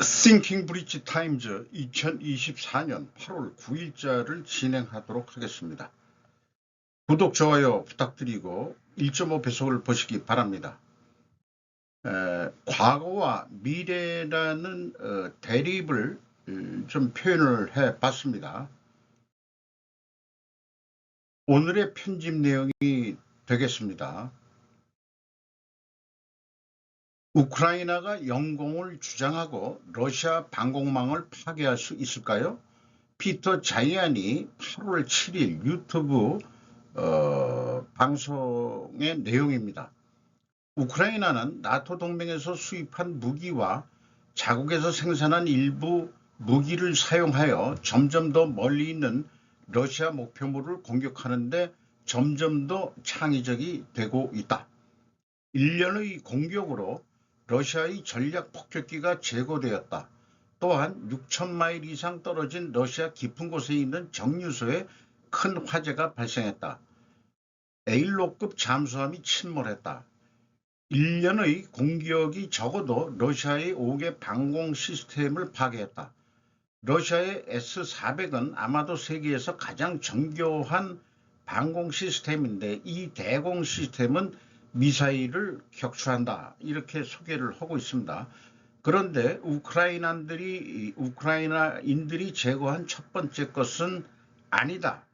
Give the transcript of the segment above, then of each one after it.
Thinking Bridge Times 2024년 8월 9일자를 진행하도록 하겠습니다. 구독, 좋아요 부탁드리고 1.5배속을 보시기 바랍니다. 과거와 미래라는 대립을 좀 표현을 해봤습니다. 오늘의 편집 내용이 되겠습니다. 우크라이나가 영공을 주장하고 러시아 방공망을 파괴할 수 있을까요? 피터 자이안이 8월 7일 유튜브 방송의 내용입니다. 우크라이나는 나토 동맹에서 수입한 무기와 자국에서 생산한 일부 무기를 사용하여 점점 더 멀리 있는 러시아 목표물을 공격하는데 점점 더 창의적이 되고 있다. 1년의 공격으로 러시아의 전략 폭격기가 제거되었다. 또한 6,000마일 이상 떨어진 러시아 깊은 곳에 있는 정유소에 큰 화재가 발생했다. 에일로급 잠수함이 침몰했다. 1년의 공격이 적어도 러시아의 5개 방공 시스템을 파괴했다. 러시아의 S-400은 아마도 세계에서 가장 정교한 방공 시스템인데 이 대공 시스템은 미사일을 격추한다. 이렇게 소개를 하고 있습니다. 그런데 우크라이나인들이 제거한 첫 번째 것은 아니다.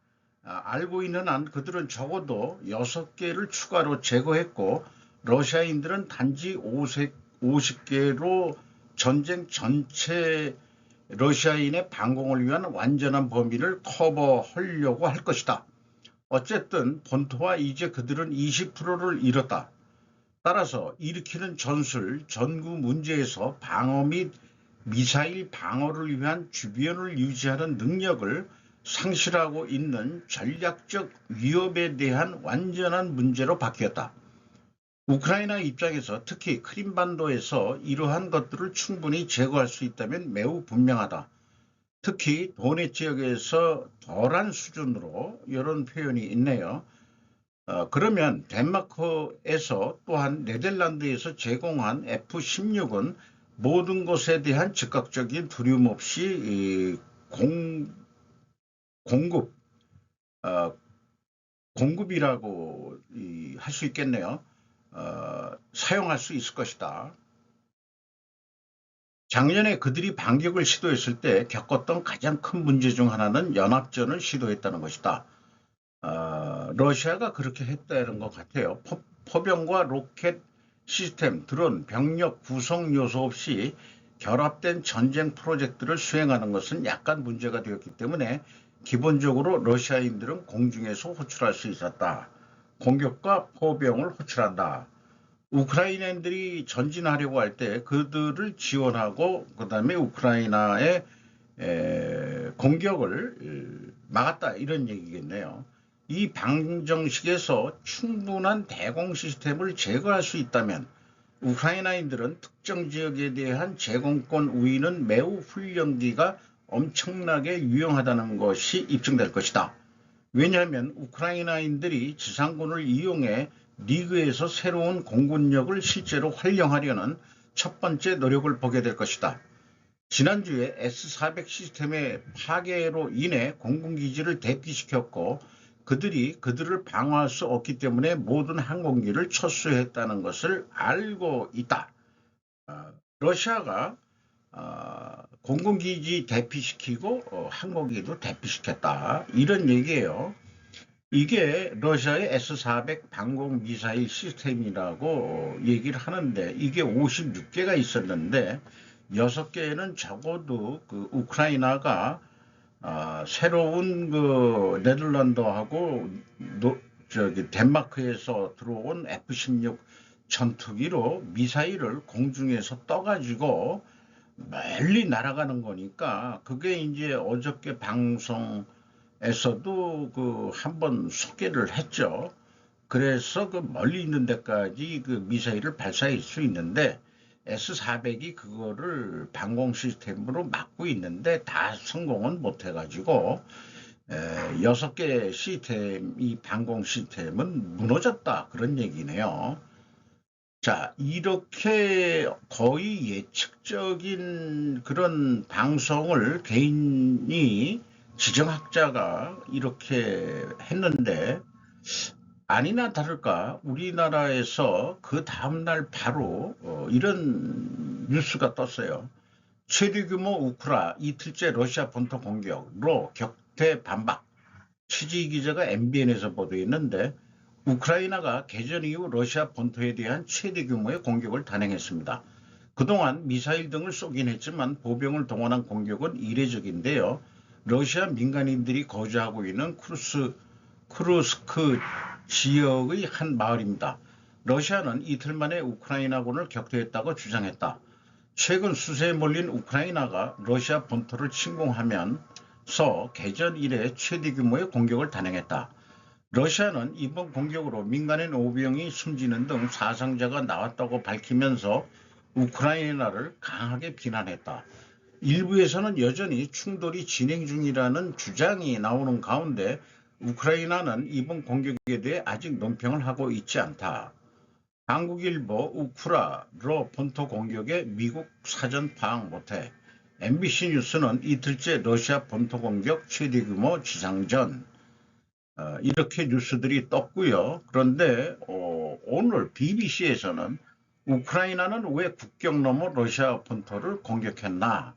알고 있는 한 그들은 적어도 6개를 추가로 제거했고 러시아인들은 단지 50개로 전쟁 전체 러시아인의 방공을 위한 완전한 범위를 커버하려고 할 것이다. 어쨌든 본토와 이제 그들은 20%를 잃었다. 따라서 일으키는 전구 문제에서 방어 및 미사일 방어를 위한 주변을 유지하는 능력을 상실하고 있는 전략적 위협에 대한 완전한 문제로 바뀌었다. 우크라이나 입장에서 특히 크림반도에서 이러한 것들을 충분히 제거할 수 있다면 매우 분명하다. 특히 도네 지역에서 덜한 수준으로 이런 표현이 있네요. 그러면 덴마크에서 또한 네덜란드에서 제공한 F-16은 모든 것에 대한 즉각적인 두려움 없이 공급이라고 할 수 있겠네요. 사용할 수 있을 것이다. 작년에 그들이 반격을 시도했을 때 겪었던 가장 큰 문제 중 하나는 연합전을 시도했다는 것이다. 러시아가 그렇게 했다는 것 같아요. 포병과 로켓 시스템, 드론, 병력 구성 요소 없이 결합된 전쟁 프로젝트를 수행하는 것은 약간 문제가 되었기 때문에 기본적으로 러시아인들은 공중에서 호출할 수 있었다. 공격과 포병을 호출한다. 우크라이나인들이 전진하려고 할 때 그들을 지원하고 그다음에 우크라이나의 공격을 막았다 이런 얘기겠네요. 이 방정식에서 충분한 대공 시스템을 제거할 수 있다면 우크라이나인들은 특정 지역에 대한 제공권 우위는 매우 훈련기가 엄청나게 유용하다는 것이 입증될 것이다. 왜냐하면 우크라이나인들이 지상군을 이용해 리그에서 새로운 공군력을 실제로 활용하려는 첫 번째 노력을 보게 될 것이다. 지난주에 S-400 시스템의 파괴로 인해 공군기지를 대피시켰고 그들을 방어할 수 없기 때문에 모든 항공기를 철수했다는 것을 알고 있다. 러시아가 공군기지 대피시키고 항공기도 대피시켰다. 이런 얘기예요. 이게 러시아의 S-400 방공미사일 시스템이라고 얘기를 하는데 이게 56개가 있었는데 6개는 적어도 그 우크라이나가 새로운 그 네덜란드하고 덴마크에서 들어온 F-16 전투기로 미사일을 공중에서 떠가지고 멀리 날아가는 거니까 그게 이제 어저께 방송에서도 그 한번 소개를 했죠. 그래서 그 멀리 있는 데까지 그 미사일을 발사할 수 있는데 S-400이 그거를 방공 시스템으로 막고 있는데 다 성공은 못 해가지고 6개 시스템, 이 방공 시스템은 무너졌다 그런 얘기네요. 자, 이렇게 거의 예측적인 그런 방송을 개인이 지정학자가 이렇게 했는데 아니나 다를까 우리나라에서 그 다음날 바로 이런 뉴스가 떴어요. 최대 규모 우크라 이틀째 러시아 본토 공격으로 격퇴 반박. 취재 기자가 MBN에서 보도했는데 우크라이나가 개전 이후 러시아 본토에 대한 최대 규모의 공격을 단행했습니다. 그동안 미사일 등을 쏘긴 했지만 보병을 동원한 공격은 이례적인데요. 러시아 민간인들이 거주하고 있는 쿠르스크 지역의 한 마을입니다. 러시아는 이틀 만에 우크라이나군을 격퇴했다고 주장했다. 최근 수세에 몰린 우크라이나가 러시아 본토를 침공하면서 개전 이래 최대 규모의 공격을 단행했다. 러시아는 이번 공격으로 민간인 5명이 숨지는 등 사상자가 나왔다고 밝히면서 우크라이나를 강하게 비난했다. 일부에서는 여전히 충돌이 진행 중이라는 주장이 나오는 가운데 우크라이나는 이번 공격에 대해 아직 논평을 하고 있지 않다. 한국일보 우크라 본토 공격에 미국 사전 파악 못해. MBC 뉴스는 이틀째 러시아 본토 공격 최대 규모 지상전. 이렇게 뉴스들이 떴고요. 그런데 오늘 BBC에서는 우크라이나는 왜 국경 넘어 러시아 본토를 공격했나?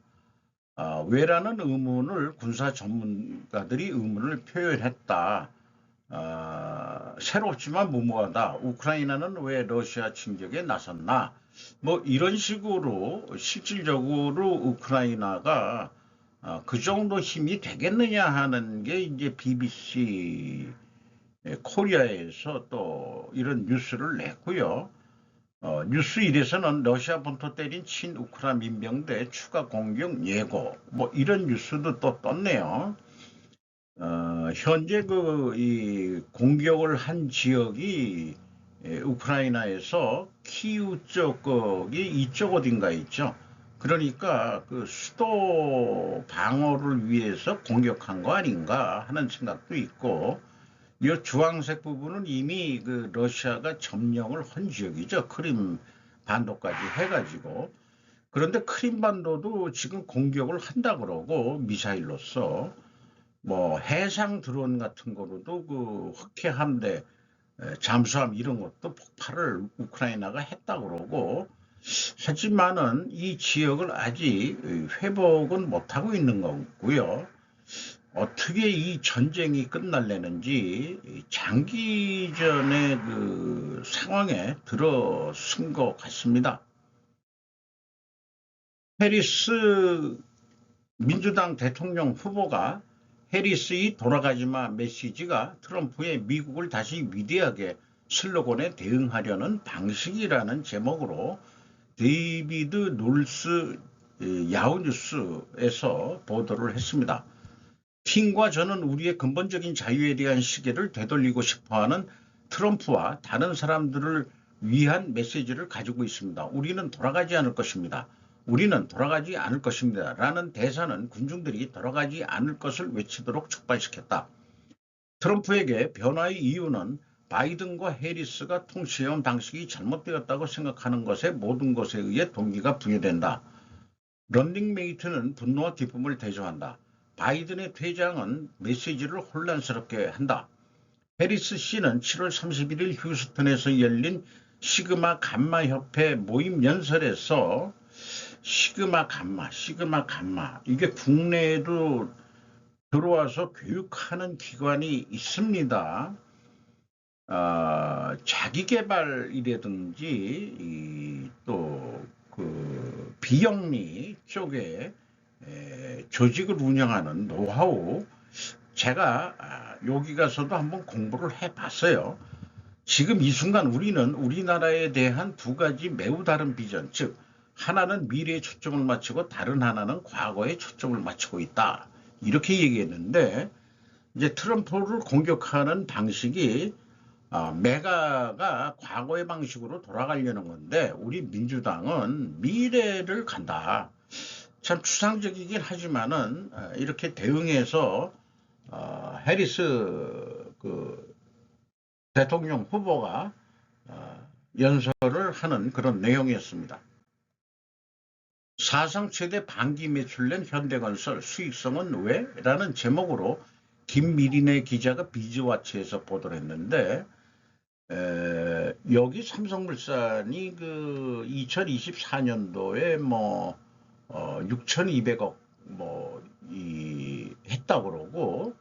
왜라는 의문을 군사 전문가들이 의문을 표현했다. 새롭지만 무모하다. 우크라이나는 왜 러시아 침격에 나섰나? 뭐 이런 식으로 실질적으로 우크라이나가 그 정도 힘이 되겠느냐 하는 게 이제 BBC 코리아에서 또 이런 뉴스를 냈고요. 뉴스 1에서는 러시아 본토 때린 친우크라 민병대 추가 공격 예고 뭐 이런 뉴스도 또 떴네요. 현재 이 공격을 한 지역이 우크라이나에서 키우 쪽이 이쪽 어딘가 있죠. 그러니까 그 수도 방어를 위해서 공격한 거 아닌가 하는 생각도 있고, 이 주황색 부분은 이미 그 러시아가 점령을 한 지역이죠. 크림 반도까지 해가지고. 그런데 크림 반도도 지금 공격을 한다 그러고 미사일로서 뭐 해상 드론 같은 거로도 그 흑해함대 잠수함 이런 것도 폭발을 우크라이나가 했다 그러고, 하지만은 이 지역을 아직 회복은 못하고 있는 거고요. 어떻게 이 전쟁이 끝날려는지 장기전의 그 상황에 들어선 것 같습니다. 해리스 민주당 대통령 후보가 해리스의 돌아가지마 메시지가 트럼프의 미국을 다시 위대하게 슬로건에 대응하려는 방식이라는 제목으로 데이비드 놀스 야후뉴스에서 보도를 했습니다. 킹과 저는 우리의 근본적인 자유에 대한 시계를 되돌리고 싶어하는 트럼프와 다른 사람들을 위한 메시지를 가지고 있습니다. 우리는 돌아가지 않을 것입니다. 우리는 돌아가지 않을 것입니다. 라는 대사는 군중들이 돌아가지 않을 것을 외치도록 촉발시켰다. 트럼프에게 변화의 이유는 바이든과 해리스가 통치해온 방식이 잘못되었다고 생각하는 것에 모든 것에 의해 동기가 부여된다. 런닝메이트는 분노와 기쁨을 대조한다. 바이든의 퇴장은 메시지를 혼란스럽게 한다. 해리스 씨는 7월 31일 휴스턴에서 열린 시그마 감마 협회 모임 연설에서 시그마 감마 이게 국내에도 들어와서 교육하는 기관이 있습니다. 자기개발이라든지 또 그 비영리 쪽에 조직을 운영하는 노하우, 제가 여기 가서도 한번 공부를 해봤어요. 지금 이 순간 우리는 우리나라에 대한 두 가지 매우 다른 비전, 즉 하나는 미래에 초점을 맞추고 다른 하나는 과거에 초점을 맞추고 있다. 이렇게 얘기했는데, 이제 트럼프를 공격하는 방식이 메가가 과거의 방식으로 돌아가려는 건데 우리 민주당은 미래를 간다. 참 추상적이긴 하지만은 이렇게 대응해서 해리스 그 대통령 후보가 연설을 하는 그런 내용이었습니다. 사상 최대 반기 매출낸 현대건설 수익성은 왜? 라는 제목으로 김미린의 기자가 비즈와치에서 보도를 했는데, 여기 삼성물산이 그 2024년도에 뭐 6,200억 했다고 그러고,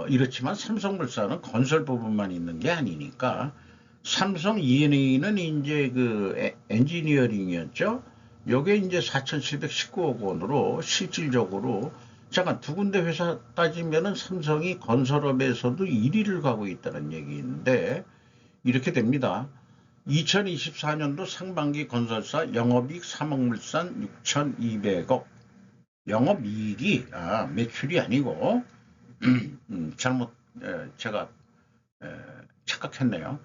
이렇지만 삼성물산은 건설 부분만 있는 게 아니니까 삼성 E&A는 이제 그 엔지니어링이었죠. 요게 이제 4,719억 원으로 실질적으로 잠깐 두 군데 회사 따지면은 삼성이 건설업에서도 1위를 가고 있다는 얘기인데 이렇게 됩니다. 2024년도 상반기 건설사 영업이익 3억 물산 6,200억. 영업이익이 매출이 아니고 잘못 제가 착각했네요.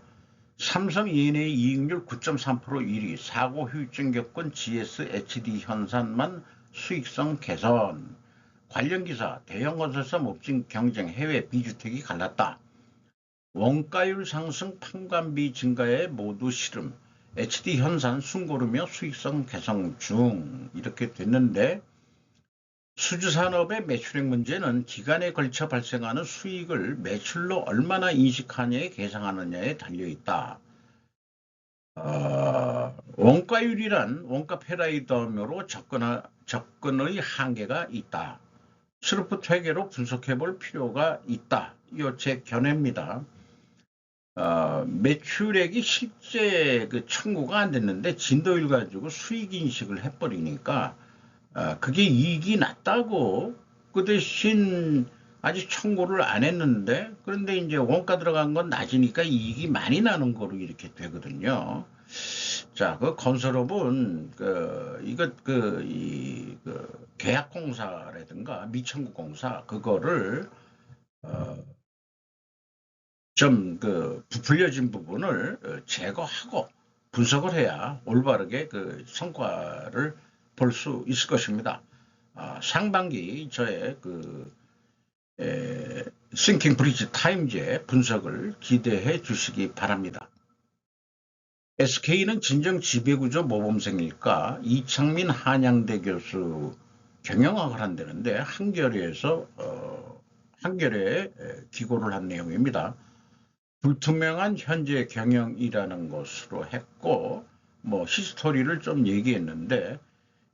삼성 E&A 이익률 9.3% 1위, 사고 후유증 겪은 GS HD 현산만 수익성 개선. 관련 기사, 대형 건설사 목진 경쟁 해외 비주택이 갈랐다. 원가율 상승 판관비 증가에 모두 실험. HD 현산 숨고르며 수익성 개선 중. 이렇게 됐는데 수주산업의 매출액 문제는 기간에 걸쳐 발생하는 수익을 매출로 얼마나 인식하냐에 계상하느냐에 달려있다. 원가율이란 원가 패러디머로 접근의 한계가 있다. 스루프 회계로 분석해볼 필요가 있다. 이거 제 견해입니다. 매출액이 실제 그 청구가 안 됐는데 진도율 가지고 수익 인식을 해버리니까 그게 이익이 낮다고 그 대신 아직 청구를 안 했는데 그런데 이제 원가 들어간 건 낮으니까 이익이 많이 나는 거로 이렇게 되거든요. 자, 그 건설업은 계약공사라든가 미청구공사 그거를 좀 부풀려진 부분을 제거하고 분석을 해야 올바르게 그 성과를 볼 수 있을 것입니다. 상반기 저의 싱킹 브리지 타임즈의 분석을 기대해 주시기 바랍니다. SK는 진정 지배구조 모범생일까? 이창민 한양대 교수 경영학을 한다는데 한겨레에 기고를 한 내용입니다. 불투명한 현재 경영이라는 것으로 했고 히스토리를 좀 얘기했는데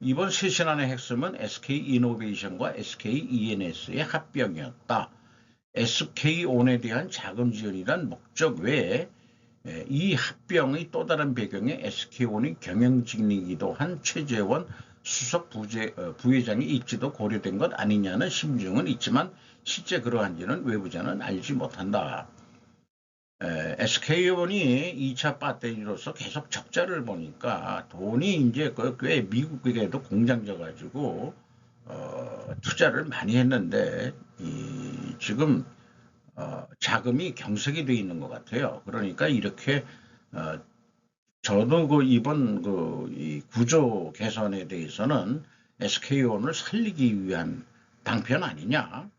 이번 쇄신안의 핵심은 SK이노베이션과 SKENS의 합병이었다. SK온에 대한 자금 지원이란 목적 외에 이 합병의 또 다른 배경에 SK온이 경영직이기도 한 최재원 수석 부회장의 입지도 고려된 것 아니냐는 심증은 있지만 실제 그러한지는 외부자는 알지 못한다. SK온이 2차 배터리로서 계속 적자를 보니까 돈이 이제 꽤 미국에도 공장져 가지고 투자를 많이 했는데 지금 자금이 경색이 돼 있는 것 같아요. 그러니까 이렇게 저도 이번 이 구조 개선에 대해서는 SK온을 살리기 위한 방편 아니냐.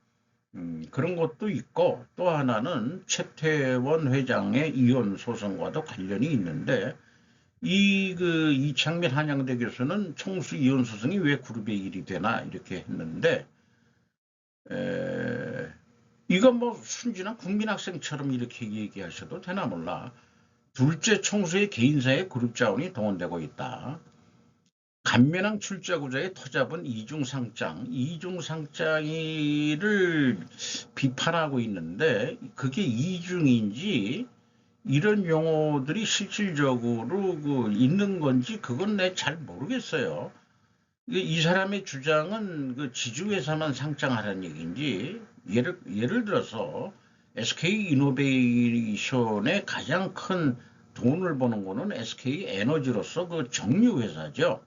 그런 것도 있고 또 하나는 최태원 회장의 이혼 소송과도 관련이 있는데 이창민 한양대 교수는 총수 이혼 소송이 왜 그룹의 일이 되나 이렇게 했는데 이건 순진한 국민학생처럼 이렇게 얘기하셔도 되나 몰라. 둘째 총수의 개인사의 그룹 자원이 동원되고 있다. 간면항 출자구자의 터잡은 이중상장이를 비판하고 있는데 그게 이중인지 이런 용어들이 실질적으로 있는 건지 그건 내 잘 모르겠어요. 이 사람의 주장은 지주회사만 상장하라는 얘기인지 예를 들어서 SK이노베이션의 가장 큰 돈을 버는 거는 SK에너지로서 정유회사죠.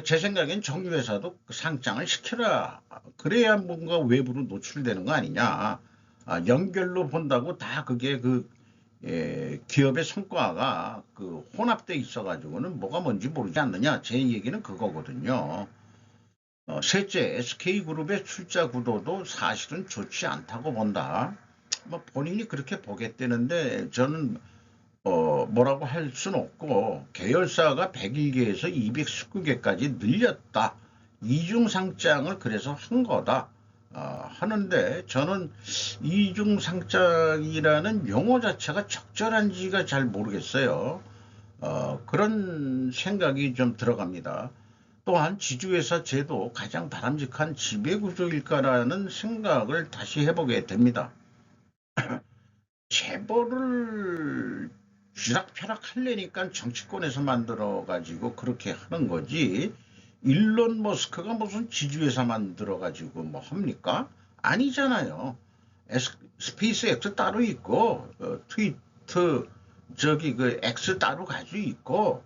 제 생각엔 정유회사도 상장을 시켜라. 그래야 뭔가 외부로 노출되는 거 아니냐. 연결로 본다고 다 그게 기업의 성과가 혼합돼 있어가지고는 뭐가 뭔지 모르지 않느냐. 제 얘기는 그거거든요. 셋째, SK그룹의 출자 구도도 사실은 좋지 않다고 본다. 본인이 그렇게 보겠다는데 저는 뭐라고 할 수는 없고 계열사가 101개에서 219개까지 늘렸다. 이중상장을 그래서 한 거다. 하는데 저는 이중상장이라는 용어 자체가 적절한지가 잘 모르겠어요. 그런 생각이 좀 들어갑니다. 또한 지주회사 제도 가장 바람직한 지배구조일까라는 생각을 다시 해보게 됩니다. 재벌을 쥐락펴락 하려니까 정치권에서 만들어가지고 그렇게 하는 거지. 일론 머스크가 무슨 지주회사 만들어가지고 뭐 합니까? 아니잖아요. 스페이스 X 따로 있고, 트위터, 저기 그 X 따로 가지고 있고,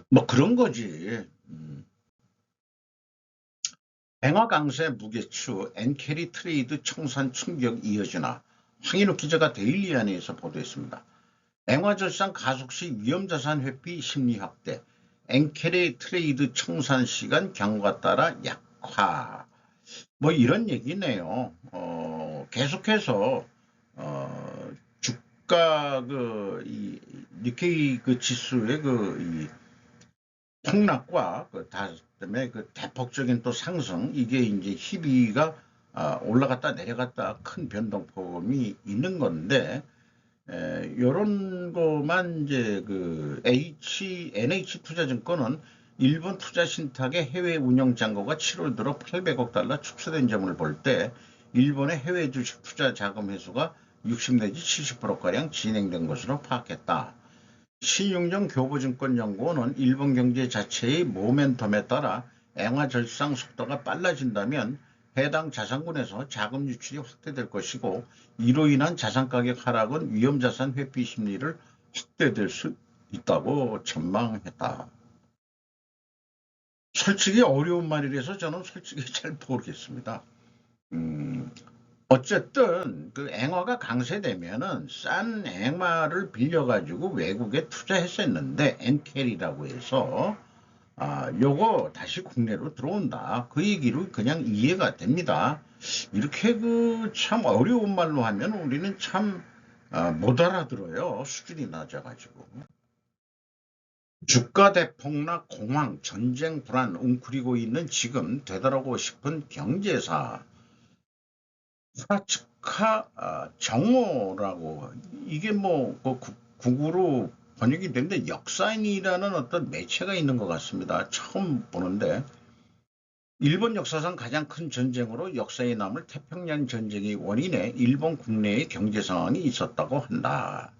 뭐 그런 거지. 뱅화 강세 무게추 엔캐리 트레이드 청산 충격 이어지나 황인욱 기자가 데일리안에서 보도했습니다. 뱅화절상 가속 시 위험자산 회피 심리 확대, 엔캐리 트레이드 청산 시간 경과 따라 약화. 뭐 이런 얘기네요. 계속해서 주가 이 니케이 그 지수의 이 폭락과 그다음에 그 대폭적인 또 상승 이게 이제 희비가 올라갔다 내려갔다 큰 변동폭이 있는 건데 요런 거만 이제 그 NH 투자증권은 일본 투자 신탁의 해외 운영 잔고가 7월 들어 800억 달러 축소된 점을 볼 때 일본의 해외 주식 투자 자금 회수가 60 내지 70%가량 진행된 것으로 파악했다. 신용정 교보증권연구원은 일본 경제 자체의 모멘텀에 따라 엔화 절상 속도가 빨라진다면 해당 자산군에서 자금 유출이 확대될 것이고 이로 인한 자산가격 하락은 위험자산 회피 심리를 확대될 수 있다고 전망했다. 솔직히 어려운 말이라서 저는 솔직히 잘 모르겠습니다. 어쨌든 그 앵화가 강세되면은 싼 앵화를 빌려가지고 외국에 투자했었는데 엔켈이라고 해서 요거 다시 국내로 들어온다. 그 얘기로 그냥 이해가 됩니다. 이렇게 그 참 어려운 말로 하면 우리는 참 못 알아들어요. 수준이 낮아가지고. 주가 대폭락, 공황, 전쟁 불안 웅크리고 있는 지금 되돌아오고 싶은 경제사. 사츠카 정오라고 이게 뭐그 국어로 번역이 되는데 역사인이라는 어떤 매체가 있는 것 같습니다. 처음 보는데 일본 역사상 가장 큰 전쟁으로 역사에 남을 태평양 전쟁의 원인에 일본 국내의 경제 상황이 있었다고 한다.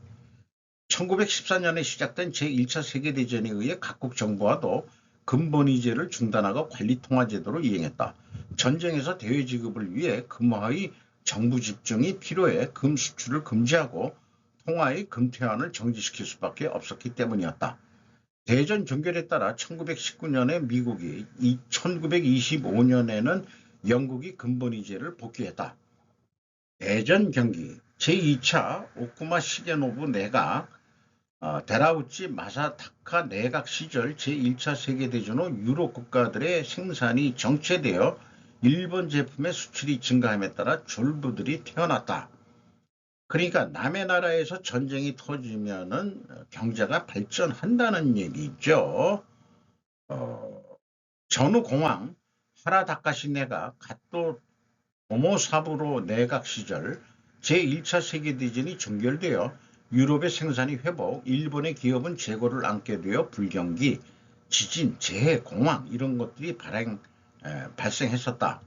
1914년에 시작된 제1차 세계대전에 의해 각국 정부와도 금번이제를 중단하고 관리통화제도를 이행했다. 전쟁에서 대외 지급을 위해 금화의 정부 집중이 필요해 금 수출을 금지하고 통화의 금퇴환을 정지시킬 수밖에 없었기 때문이었다. 대전 종결에 따라 1919년에 미국이 1925년에는 영국이 금번이제를 복귀했다. 대전 경기 제2차 오쿠마 시게노부 내각 데라우치 마사타카 내각 시절 제1차 세계대전 후 유럽 국가들의 생산이 정체되어 일본 제품의 수출이 증가함에 따라 졸부들이 태어났다. 그러니까 남의 나라에서 전쟁이 터지면은 경제가 발전한다는 얘기죠. 전후공황 하라다카시 내각 갓도 오모사부로 내각 시절 제1차 세계대전이 종결되어 유럽의 생산이 회복, 일본의 기업은 재고를 안게 되어 불경기, 지진, 재해, 공황 이런 것들이 발생했었다.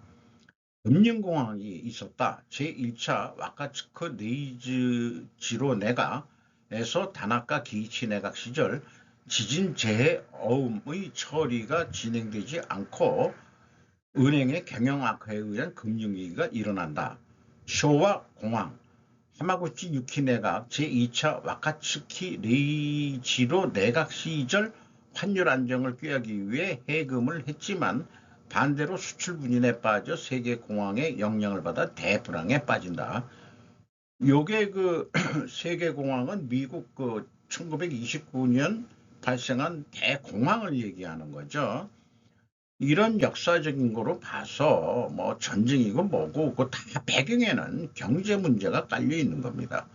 금융공황이 있었다. 제1차 와카츠크 네이즈지로 내각에서 다나카 기이치 내각 시절 지진, 재해, 어음의 처리가 진행되지 않고 은행의 경영 악화에 의한 금융위기가 일어난다. 쇼와 공황 하마구치 유키 내각 제2차 와카츠키 레이지로 내각 시절 환율 안정을 꾀하기 위해 해금을 했지만 반대로 수출 분인에 빠져 세계 공황의 영향을 받아 대불황에 빠진다. 요게 그 세계 공황은 미국 그 1929년 발생한 대공황을 얘기하는 거죠. 이런 역사적인 거로 봐서 뭐 전쟁이고 뭐고 그 다 배경에는 경제 문제가 깔려 있는 겁니다.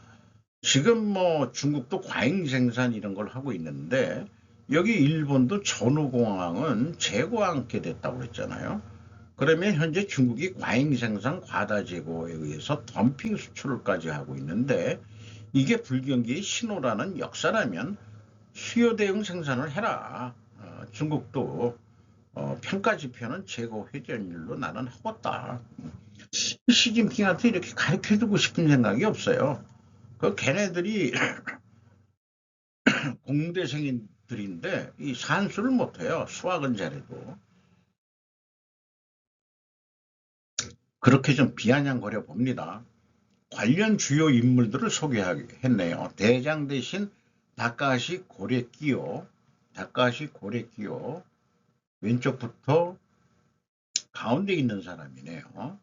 지금 뭐 중국도 과잉 생산 이런 걸 하고 있는데 여기 일본도 전후공항은 재고함께 됐다고 그랬잖아요. 그러면 현재 중국이 과잉 생산 과다 재고에 의해서 덤핑 수출까지 하고 있는데 이게 불경기의 신호라는 역사라면 수요 대응 생산을 해라. 중국도 평가 지표는 재고 회전율로 나는 하겠다. 시진핑한테 이렇게 가르쳐주고 싶은 생각이 없어요. 그 걔네들이 공대생들인데 이 산수를 못해요. 수학은 잘해도. 그렇게 좀 비아냥거려 봅니다. 관련 주요 인물들을 소개했네요. 대장 대신 다카시 고레키요. 다카시 고레키요. 왼쪽부터 가운데 있는 사람이네요.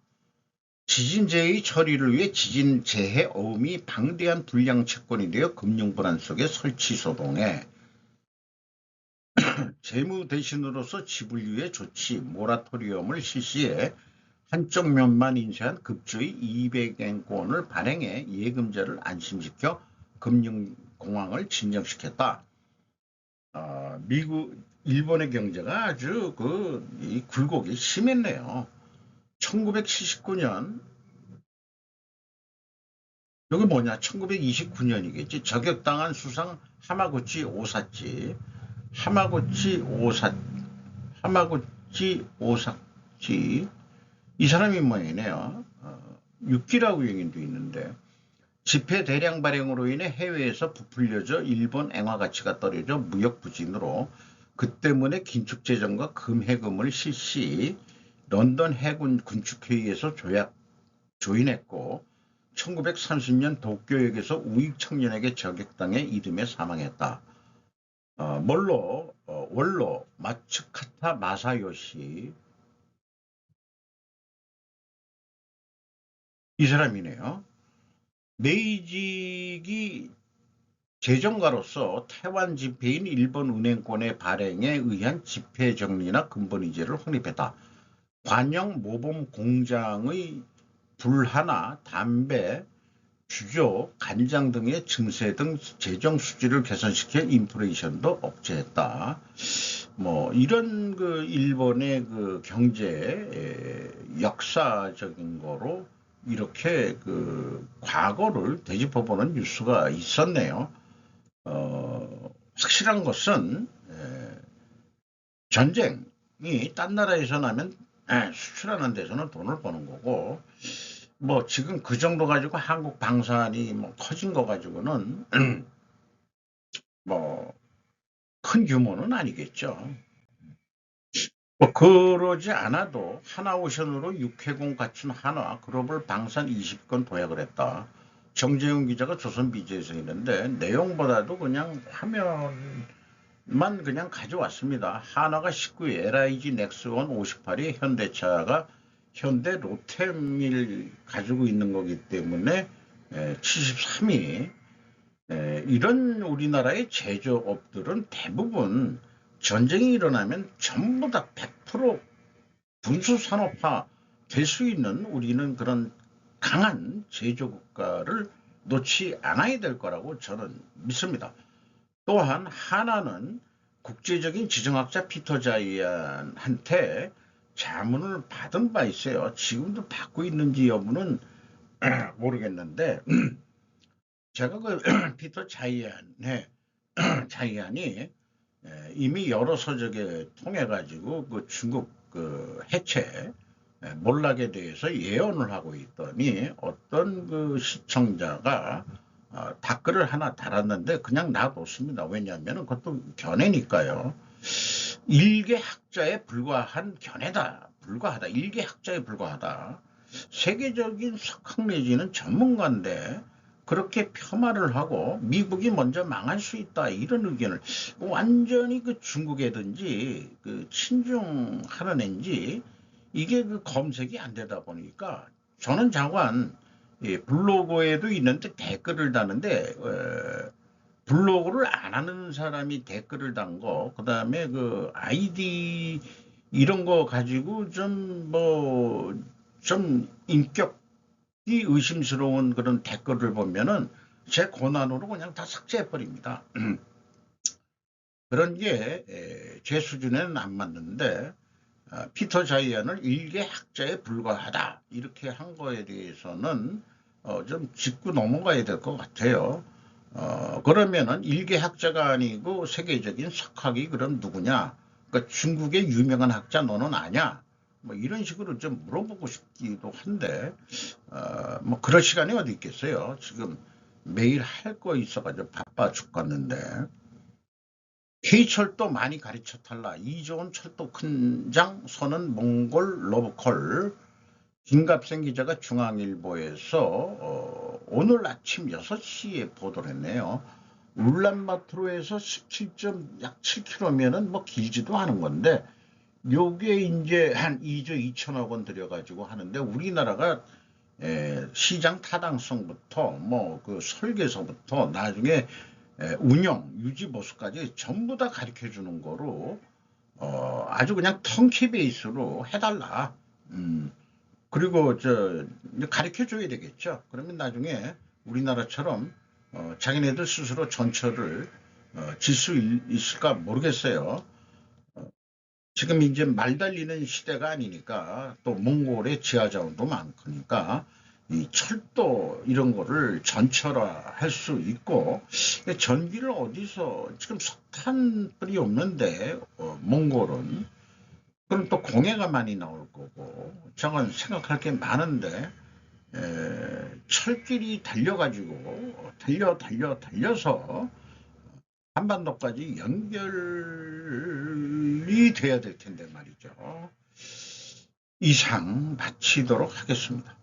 지진재해 처리를 위해 지진재해 어음이 방대한 불량 채권이 되어 금융불안 속에 설치 소동에 재무 대신으로서 지불유예 조치 모라토리엄을 실시해 한쪽 면만 인쇄한 급조의 200엔권을 발행해 예금자를 안심시켜 금융공황을 진정시켰다. 일본의 경제가 아주 이 굴곡이 심했네요. 1979년, 여기 뭐냐, 1929년이겠지. 저격당한 수상 하마구치 오사치, 하마구치 오사, 하마구치 오사치, 이 사람이 모양이네요. 6기라고 얘기도 있는데 지폐 대량 발행으로 인해 해외에서 부풀려져 일본 엔화 가치가 떨어져 무역 부진으로 그 때문에 긴축재정과 금해금을 실시 런던 해군 군축회의에서 조인했고 1930년 도쿄역에서 우익 청년에게 저격당해 이듬해 사망했다. 원로 마츠카타 마사요시 이 사람이네요. 메이지기 재정가로서 태완 지폐인 일본 은행권의 발행에 의한 지폐 정리나 근본 이자를 확립했다. 관영 모범 공장의 불하나, 담배, 주조, 간장 등의 증세 등 재정 수지를 개선시켜 인플레이션도 억제했다. 뭐 이런 일본의 경제 역사적인 거로 이렇게 과거를 되짚어보는 뉴스가 있었네요. 확실한 것은 전쟁이 딴 나라에서 나면 수출하는 데서는 돈을 버는 거고 뭐 지금 그 정도 가지고 한국 방산이 뭐 커진 거 가지고는 뭐 큰 규모는 아니겠죠. 뭐 그러지 않아도 하나오션으로 육해공 갖춘 한화 글로벌 방산 20건 도약을 했다. 정재훈 기자가 조선 비즈에서 있는데 내용보다도 그냥 화면만 그냥 가져왔습니다. 한화가 19위, LIG 넥스원 58위, 현대차가 현대 로템을 가지고 있는 거기 때문에 73위. 이런 우리나라의 제조업들은 대부분 전쟁이 일어나면 전부 다 100% 군수산업화 될 수 있는 우리는 그런 강한 제조국가를 놓지 않아야 될 거라고 저는 믿습니다. 또한 하나는 국제적인 지정학자 피터 자이안한테 자문을 받은 바 있어요. 지금도 받고 있는지 여부는 모르겠는데 제가 피터 자이안이 이미 여러 서적에 통해 가지고 중국 해체 몰락에 대해서 예언을 하고 있더니 어떤 시청자가 댓글을 하나 달았는데 그냥 놔뒀습니다. 왜냐하면 그것도 견해니까요. 일개학자에 불과한 견해다. 불과하다. 일개학자에 불과하다. 세계적인 석학 내지는 전문가인데 그렇게 폄하를 하고 미국이 먼저 망할 수 있다 이런 의견을 완전히 중국애든지 친중하는 애인지 이게 검색이 안 되다 보니까 저는 장관 블로그에도 있는데 댓글을 다는데 블로그를 안 하는 사람이 댓글을 단 거, 그 다음에 아이디 이런 거 가지고 좀 인격이 의심스러운 그런 댓글을 보면은 제 권한으로 그냥 다 삭제해 버립니다. 그런 게 제 수준에는 안 맞는데 피터 자이언을 일개 학자에 불과하다 이렇게 한 거에 대해서는 좀 짚고 넘어가야 될 것 같아요. 그러면은 일개 학자가 아니고 세계적인 석학이 그럼 누구냐? 그러니까 중국의 유명한 학자 너는 아냐? 뭐 이런 식으로 좀 물어보고 싶기도 한데 뭐 그럴 시간이 어디 있겠어요. 지금 매일 할 거 있어가지고 바빠 죽겠는데. K철도 많이 가르쳐 달라. 이조원 철도 큰장 선은 몽골 러브콜. 김갑생 기자가 중앙일보에서 오늘 아침 6시에 보도를 했네요. 울란바토르에서 17약 7km면은 뭐 길지도 않은 건데 요게 이제 한 2조 2천억 원 들여가지고 하는데 우리나라가 시장 타당성부터 뭐 그 설계서부터 나중에 운영 유지 보수까지 전부 다 가르쳐 주는 거로 아주 그냥 턴키 베이스로 해달라. 그리고 가르쳐 줘야 되겠죠. 그러면 나중에 우리나라처럼 자기네들 스스로 전철을 질 수 있을까 모르겠어요. 지금 이제 말 달리는 시대가 아니니까 또 몽골의 지하 자원도 많으니까 이 철도 이런 거를 전철화 할 수 있고 전기를 어디서 지금 석탄불이 없는데 몽골은 그럼 또 공해가 많이 나올 거고 저건 생각할 게 많은데 철길이 달려가지고 달려서 한반도까지 연결이 돼야 될 텐데 말이죠. 이상 마치도록 하겠습니다.